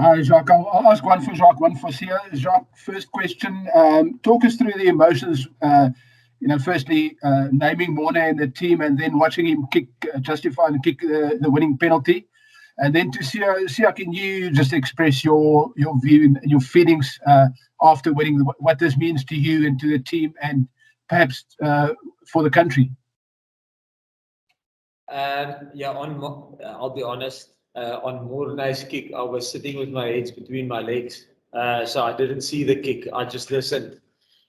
Hi, Jacques. I'll ask one for Jacques, one for Sia. Jacques, first question. Talk us through the emotions. Firstly, naming Morne in the team and then watching him justify and kick the winning penalty. And then to Sia, can you just express your view and your feelings after winning, what this means to you and to the team and perhaps for the country? I'll be honest. On Morne's kick, I was sitting with my head between my legs, so I didn't see the kick. I just listened,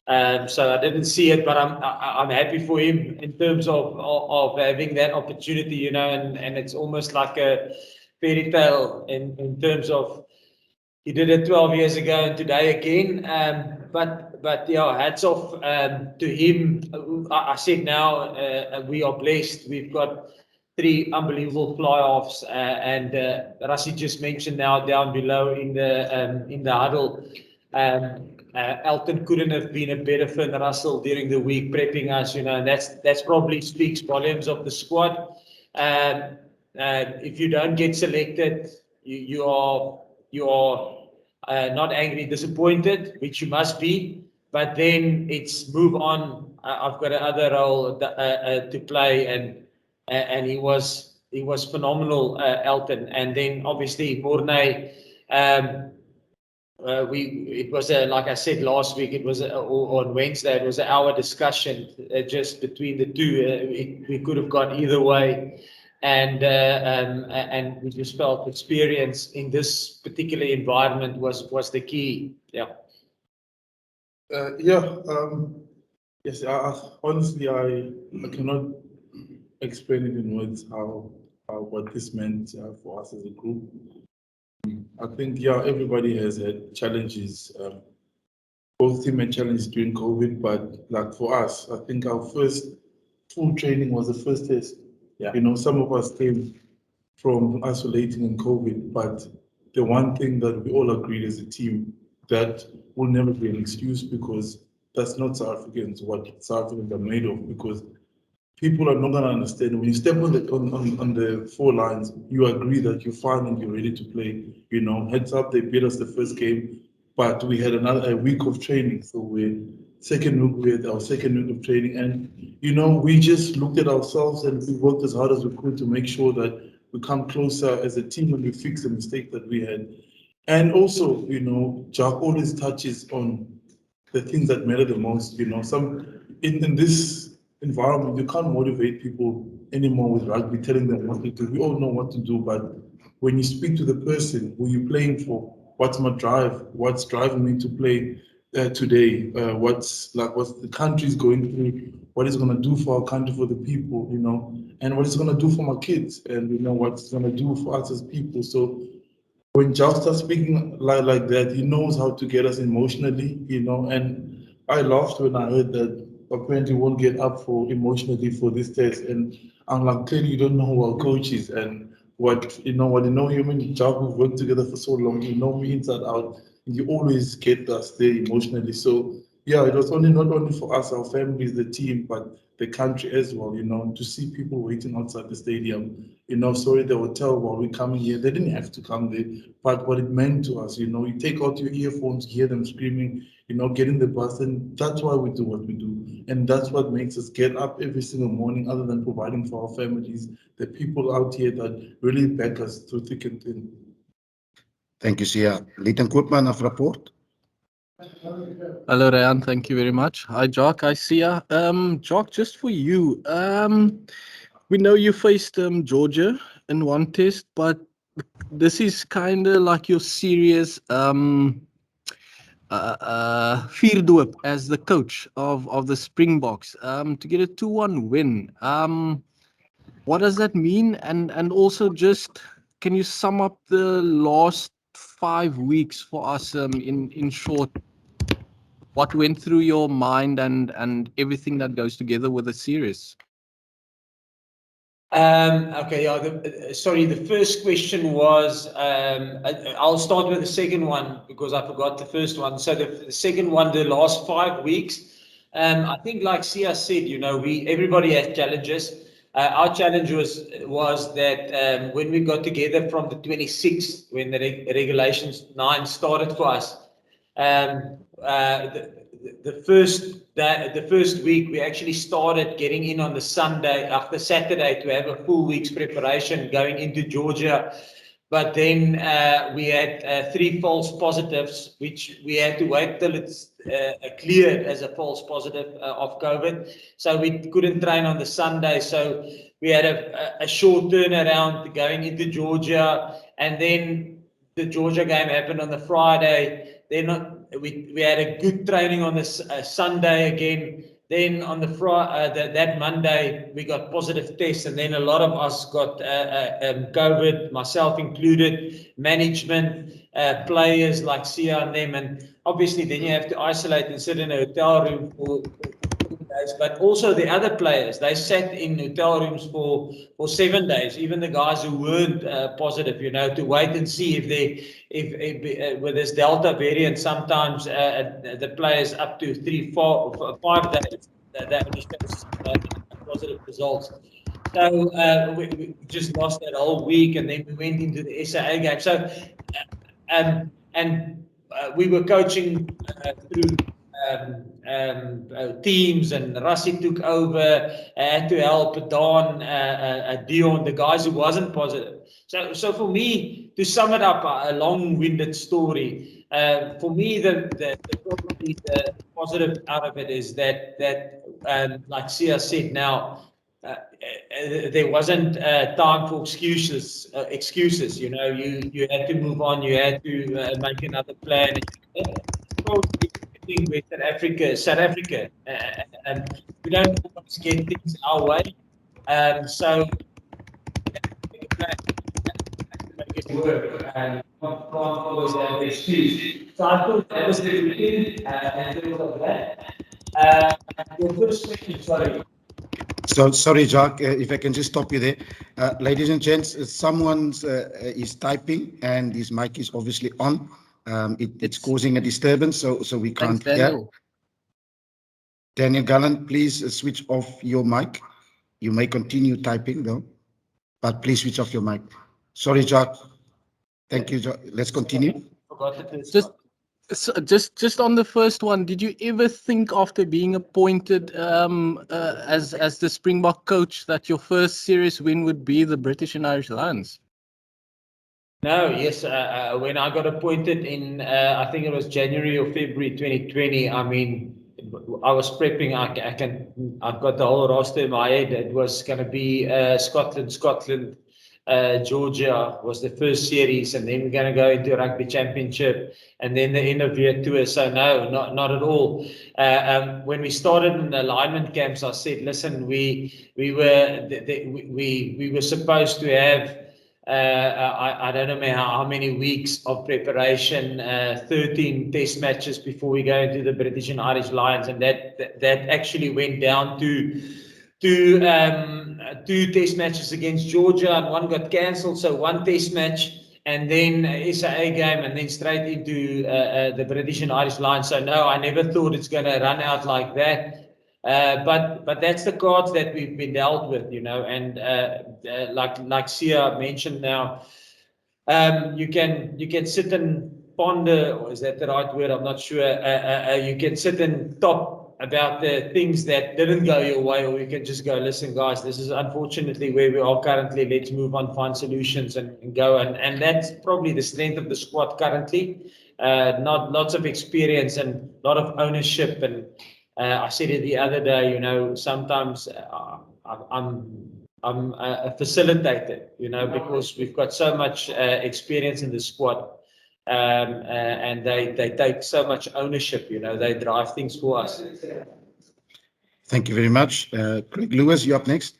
so I didn't see it. But I'm happy for him in terms of having that opportunity, and it's almost like a fairy tale in terms of he did it 12 years ago and today again. But yeah, hats off to him. I said now we are blessed. We've got 3 unbelievable fly-offs, and Rassie just mentioned now down below in the huddle. Elton couldn't have been a better Finn Russell during the week prepping us, and that's probably speaks volumes of the squad. If you don't get selected, you are not angry, disappointed, which you must be. But then it's move on. I've got another role to play, and he was phenomenal, Elton. And then obviously Morne, it was like I said last week, it was on Wednesday, it was an hour discussion just between the two. We could have gone either way, and we just felt experience in this particular environment was the key. Yes. Honestly, I cannot explain it in words how what this meant for us as a group. I think everybody has had challenges. Both team had challenges during COVID, but like for us, I think our first full training was the first test. Some of us came from isolating in COVID, but the one thing that we all agreed as a team that will never be an excuse, because that's not South Africans, what South Africans are made of, because people are not going to understand. When you step on the 4 lines, you agree that you're fine and you're ready to play. Heads up, they beat us the first game, but we had a week of training. So we had our second week of training, and we just looked at ourselves and we worked as hard as we could to make sure that we come closer as a team and we fix the mistake that we had. And also, Jacques always touches on the things that matter the most. In this environment, you can't motivate people anymore with rugby, telling them what to do. We all know what to do, but when you speak to the person who you're playing for, what's my drive? What's driving me to play today? What's the country's going through? What it's going to do for our country, for the people, and what it's going to do for my kids, and what it's going to do for us as people. So when Jacques starts speaking like that, he knows how to get us emotionally, and I laughed when I heard that apparently won't get up for emotionally for this test. And I'm like, clearly you don't know who our coach is and what human Jacques, we've worked together for so long, you know me inside out, and you always get us there emotionally. So it was not only for us, our families, the team, but the country as well, to see people waiting outside the stadium, sorry, the hotel while we're coming here. They didn't have to come there, but what it meant to us, you take out your earphones, hear them screaming, get in the bus, and that's why we do what we do. And that's what makes us get up every single morning, other than providing for our families, the people out here that really back us through thick and thin. Thank you, Sia. Leighton Koopman of Rapport. Hello, Ryan. Thank you very much. Hi, Jacques. Hi, Sia. Jacques, just for you. We know you faced Georgia in one test, but this is kind of like your serious vuurdoop as the coach of the Springboks. To get a 2-1 win. What does that mean? And also just, can you sum up the last 5 weeks for us in short? What went through your mind and everything that goes together with a series? Sorry, the first question was, I'll start with the second one because I forgot the first one. So the second one, the last 5 weeks, I think like Sia said, everybody has challenges. Our challenge was that when we got together from the 26th, when the regulations 9 started for us, the first week we actually started getting in on the Sunday after Saturday to have a full week's preparation going into Georgia. But then we had 3 false positives, which we had to wait till it's cleared as a false positive of COVID. So we couldn't train on the Sunday. So we had a short turnaround going into Georgia, and then the Georgia game happened on the Friday. Then we had a good training on the Sunday again. Then on the that Monday, we got positive tests, and then a lot of us got COVID, myself included, management, players like Sia and them. And obviously, then you have to isolate and sit in a hotel room for days. But also the other players, they sat in hotel rooms for 7 days. Even the guys who weren't positive, to wait and see if with this Delta variant, sometimes the players up to 3, 4, 5 days that only shows positive results. So we just lost that whole week, and then we went into the SAA game. So we were coaching through teams, and Rassi took over, had to help Don, Dion, the guys who wasn't positive. So for me, to sum it up, a long-winded story, for me, probably the positive out of it is that like Sia said now, there wasn't time for excuses. You had to move on. You had to make another plan. Probably with South Africa, and we don't always get things our way. So make a plan, make it work, and not always have an excuse. So I thought that was the beginning, and there was that. Your first question, sorry. So sorry, Jacques, if I can just stop you there. Ladies and gents, someone is typing and his mic is obviously on. It's causing a disturbance, so we can't hear. Daniel Gallant, please switch off your mic. You may continue typing though, but please switch off your mic. Sorry, Jacques. Thank you, Jacques. Let's continue. Just on the first one, did you ever think after being appointed as the Springbok coach that your first serious win would be the British and Irish Lions? No, yes. When I got appointed in, I think it was January or February 2020. I mean, I was prepping. I've got the whole roster in my head. It was going to be Scotland. Georgia was the first series, and then we're going to go into Rugby Championship, and then the end of year tour. So no, not at all. When we started in the alignment camps, I said, listen, we were supposed to have. I don't know how many weeks of preparation, 13 test matches before we go into the British and Irish Lions, and that actually went down to two test matches against Georgia, and one got cancelled. So 1 test match, and then SAA game, and then straight into the British and Irish Lions. So no, I never thought it's going to run out like that. But that's the cards that we've been dealt with, and like Sia mentioned now, you can sit and ponder, or is that the right word? I'm not sure. You can sit and talk about the things that didn't go your way, or you can just go, listen, guys, this is unfortunately where we are currently. Let's move on, find solutions, and go. And that's probably the strength of the squad currently. Not lots of experience and a lot of ownership. And I said it the other day, sometimes I'm a facilitator, because we've got so much experience in the squad. And they take so much ownership, they drive things for us. Thank you very much. Craig Lewis, you up next.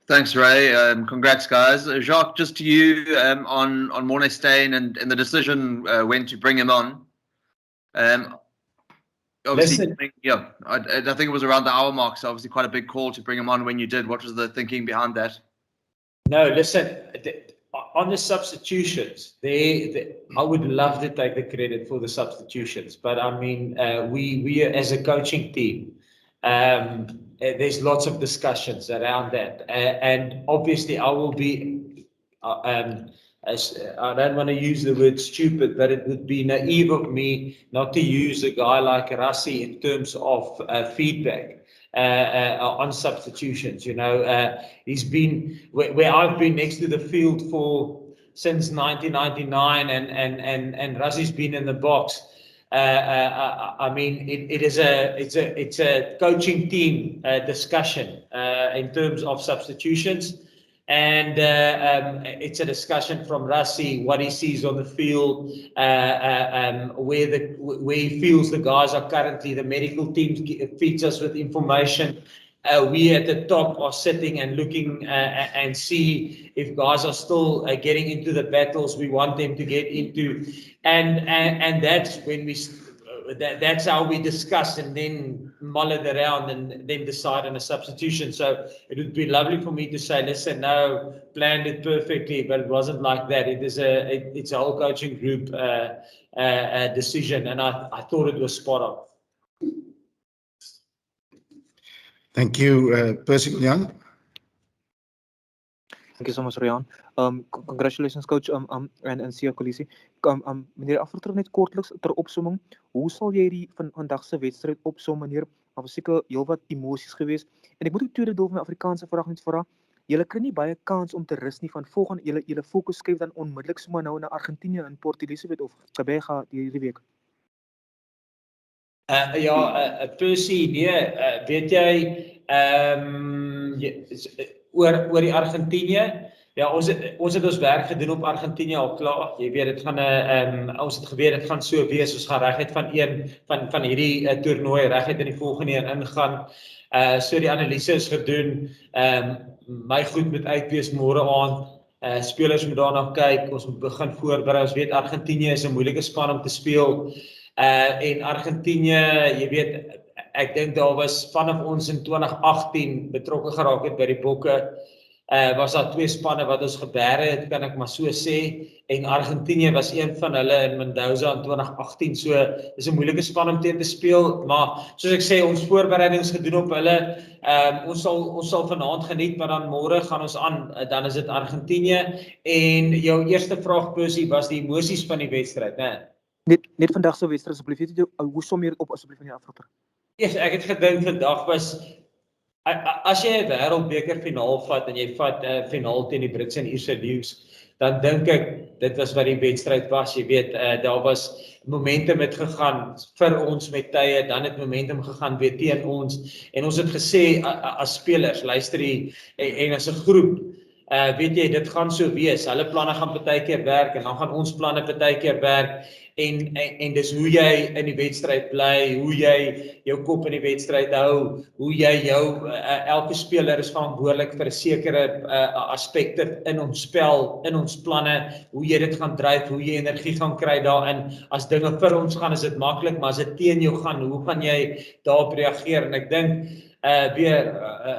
Thanks, Ray. Congrats, guys. Jacques, just to you on Morné Steyn and the decision when to bring him on. Obviously, I think it was around the hour mark, so obviously quite a big call to bring him on when you did. What was the thinking behind that? No, listen, on the substitutions, I would love to take the credit for the substitutions, but I mean, we as a coaching team, there's lots of discussions around that, and obviously I will be. I don't want to use the word stupid, but it would be naive of me not to use a guy like Rassie in terms of feedback on substitutions. He's been where I've been next to the field since 1999, and Rassie's been in the box. I mean, it's a coaching team discussion in terms of substitutions. And it's a discussion from Rassie, what he sees on the field, where he feels the guys are currently. The medical team feeds us with information. We at the top are sitting and looking and see if guys are still getting into the battles we want them to get into, and that's when that's how we discuss and then mull it around and then decide on a substitution. So it would be lovely for me to say, listen, no, planned it perfectly, but it wasn't like that. It's a whole coaching group decision, and I thought it was spot on. Thank you, Percy Young. Thank you so much, Rian. Congratulations, coach, en Sia Kolisi. Meneer Afterter, net kortliks ter opsomming, hoe sal jy die vandag se wedstryd opsom, meneer? Daar was seker heelwat emosies geweest. En ek moet ook tweede deel van my Afrikaanse vraag net vra. Julle kry nie baie kans om te rus nie van volgende julle fokus skuif dan onmiddellik sommer nou na Argentinië en Port Elizabeth of Gqeberha hierdie week. Percy, nee, weet jy, oor die Argentinië, ja, ons het ons werk gedoen op Argentinië al klaar. Jy weet, dit gaan ons het geweet dit gaan so wees, ons gaan reguit van hierdie toernooi reguit in die volgende een ingaan. So die analise is gedoen. My goed moet uitwees môre aand. Spelers moet daarna kyk, ons moet begin voorberei. Ons weet Argentinië is 'n moeilike span om te speel. En Argentinië, jy weet, ek dink daar was vanaf ons in 2018 betrokke geraak het by die bokke, was daar 2 spanne wat ons geberre het, kan ek maar so sê, en Argentinië was een van hulle in Mendoza in 2018, so is 'n moeilike span om teen te speel, maar soos ek sê, ons voorbereidings gedoen op hulle, ons sal vanaand geniet, maar dan môre gaan ons aan, dan is dit Argentinië. En jou eerste vraag, Percy, was die emosies van die wedstryd, né? Net vandag se wedstryd asseblief, weet jy, hoe som jy dit op asseblief meneer Afterter? Yes, ek het gedink vandag was, as jy 'n wêreldbeker finaal vat en jy vat 'n finaal teen die Britse en Ierse Lions, dan dink ek dit was wat die wedstryd was. Jy weet, daar was momentum het gegaan vir ons met tye, dan het momentum gegaan weer teen ons, en ons het gesê as spelers, luister hier, en as 'n groep, weet jy, dit gaan so wees. Hulle planne gaan partykeer werk en dan gaan ons planne partykeer werk. En dis hoe jy in die wedstryd bly, hoe jy jou kop in die wedstryd hou, hoe jy elke speler is verantwoordelik vir 'n sekere aspekte in ons spel, in ons planne, hoe jy dit gaan dryf, hoe jy energie gaan kry daarin. As dinge vir ons gaan, is dit maklik, maar as dit teen jou gaan, hoe gaan jy daarop reageer? En ek dink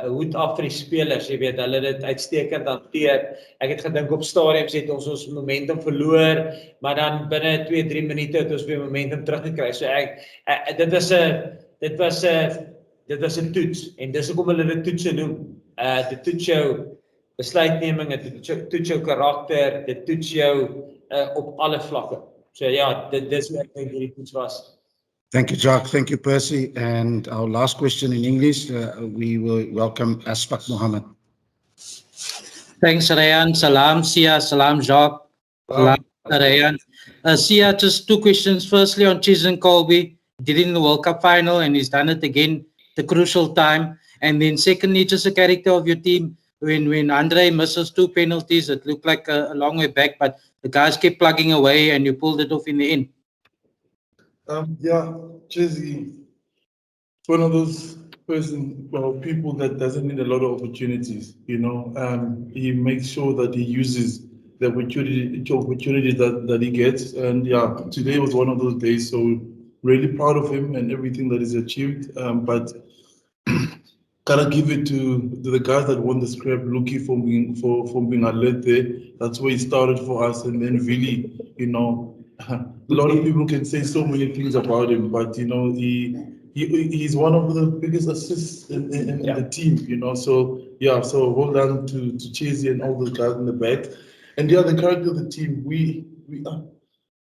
hoed af vir die spelers, jy weet, hulle het dit uitstekend hanteer. Ek het gedink op stadiums het ons momentum verloor, maar dan binne 2-3 minute het ons weer momentum teruggekry. So dit was 'n toets, en dis hoekom hulle dit toetse noem. Dit toets jou besluitneming, dit toets jou karakter, dit toets jou op alle vlakke. So ja, dis wat ek dink hierdie toets was. Thank you, Jacques. Thank you, Percy. And our last question in English, we will welcome Asfaq Mohammed. Thanks, Rayan. Salam, Sia. Salam, Jacques. Salam, Rayan. Sia, just 2 questions. Firstly, on Chisholm Colby, did it in the World Cup final, and he's done it again, the crucial time. And then secondly, just the character of your team. When Andre misses 2 penalties, it looked like a long way back, but the guys kept plugging away and you pulled it off in the end. Yeah, Chizzy, it's one of those people that doesn't need a lot of opportunities, you know. He makes sure that he uses the opportunity that he gets. And yeah, today was one of those days, so really proud of him and everything that he's achieved. But gotta give it to the guys that won the scrap, Luki for being alert there. That's where he started for us, and then really, you know, a lot of people can say so many things about him, but you know, he he's one of the biggest assists in the team, you know. So yeah, so well done to Chizzy and all those guys in the back. And yeah, the character of the team, we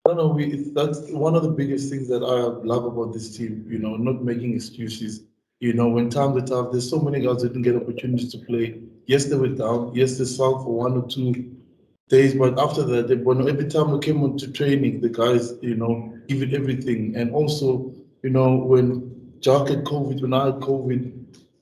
I don't know, that's one of the biggest things that I love about this team, you know, not making excuses. You know, when times are tough, there's so many guys that didn't get opportunities to play. Yes, they were down. Yes, they sulked for 1 or 2 days, but after that, every time we came onto training, the guys, you know, give it everything. And also, you know, when Jacques had COVID, when I had COVID,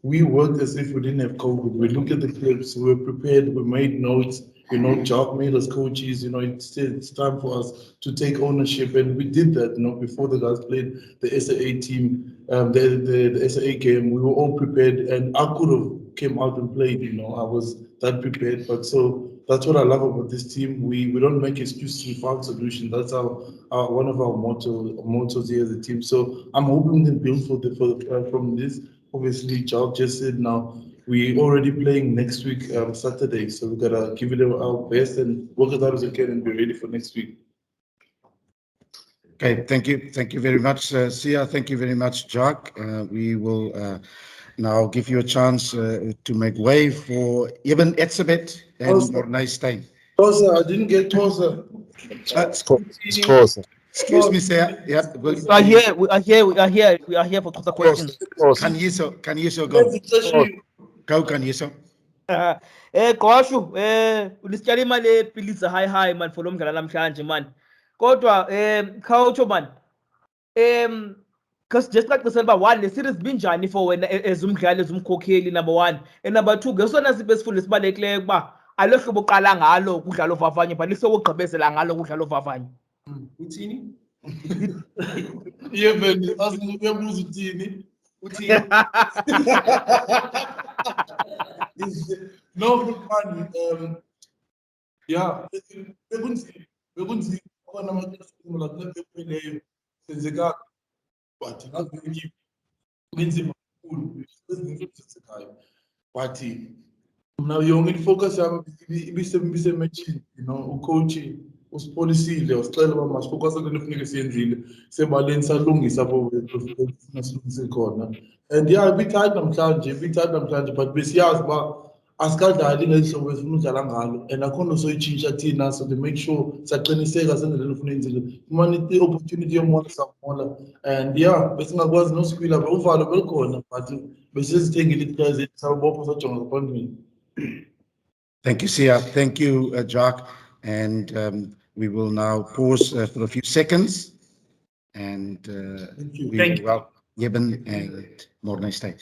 we worked as if we didn't have COVID. We looked at the clips, we were prepared, we made notes. You know, Jacques made us coaches. You know, it's time for us to take ownership, and we did that. You know, before the guys played the SAA team, the SAA game, we were all prepared, and I could have came out and played. You know, I was that prepared. But so that's what I love about this team. We don't make excuses, we found solutions. That's our one of our mottos here as a team. So I'm hoping we can build from this. Obviously, Jacques just said now we already playing next week, Saturday. So we gotta give it our best and work as hard as we can and be ready for next week. Okay, thank you very much, Sia. Thank you very much, Jacques. We will now give you a chance to make way for Ibn Etzebet and Mornay Steyn. Tosa, I didn't get Tosa. Excuse me, sir. Yeah, We are here. We are here for the questions. Can you so go? Go, can you so? Goshu, ulisityala imali epilitsa high man for lo mdlalo namhlanje man. Kodwa Khawutsho man. Because just like December 1, le series binjani for wena as umdlali as umkhokheli number 1. And number 2, ngesona sibe sifundo sibalulekileyo kuba alo hlobo uqala ngalo kudlala uvavanyo but liso ugqibezela ngalo kudlala uvavanyo. Uthini? Yeveni, uyabuza uthini? Uthini? No, man. Yeah, bekunzima khona amathuluzi la kuleyo senzeka but ngaziki kunzima kakhulu ezinto but now yonke ifocus yami ibise matchini, you know, ucoach usipolisile wasixela uba masifocus kulento kufuneka siyenzile sebaleni salungisa apho silungise khona. And yeah, bitight namhlanje but besiyazi uba asikadlali ngeli hlobo esifuna udlala ngalo and akho nto soyitshintsha thina, so to make sure siyaqiniseka senze lento ufuna yenzile fumana i-opportunity yomola samola. And yeah, besingakwazi noskwila uvalo belukhona but besizithengile iqhaza zethu sabopha sajonga ngaphambili. Thank you, Sia. Thank you, Jacques. And we will now pause for a few seconds. And Thank you. we will welcome Ibn and Mornay Steyn.